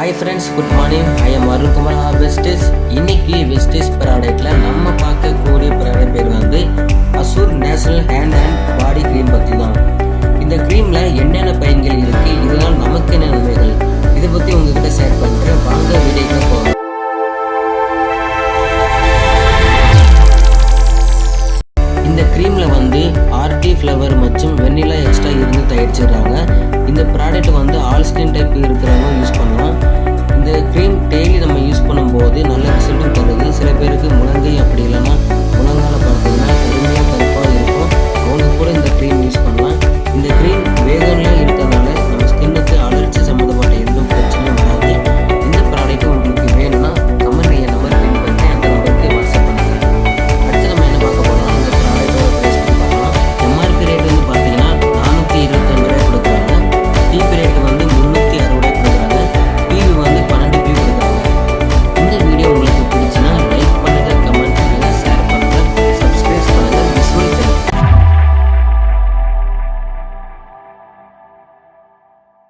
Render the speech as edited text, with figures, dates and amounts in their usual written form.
Hi friends, good morning. I am Arunkumar Vestige. இன்னைக்கு வெஸ்டேஜ் ப்ராடக்ட்டில் நம்ம பார்க்கக்கூடிய ப்ராடக்ட் பேர் வந்து assure natural hand and body cream பற்றி தான். இந்த க்ரீமில் என்னென்ன பயன்கள் இருக்குது, இதெல்லாம் நமக்கு என்ன நன்மைகள், இதை பற்றி உங்ககிட்ட ஷேர் பண்ணுறேன். வாங்க வீடியோக்கு போகலாம். இந்த க்ரீமில் வந்து ஆர்டி ஃப்ளவர் மற்றும் வெண்ணிலா எக்ஸ்ட்ரா இருந்து தயாரிச்சிடுறாங்க. இந்த ப்ராடக்ட் வந்து ஆல் ஸ்கின் டைப் இருக்கிறவங்க யூஸ் பண்ணலாம். இந்த க்ரீம் டெய்லி நம்ம யூஸ் பண்ணும்போது நல்ல ரிசல்ட்டும் தருது. சில பேருக்கு முழங்கை அப்படி இல்லைன்னா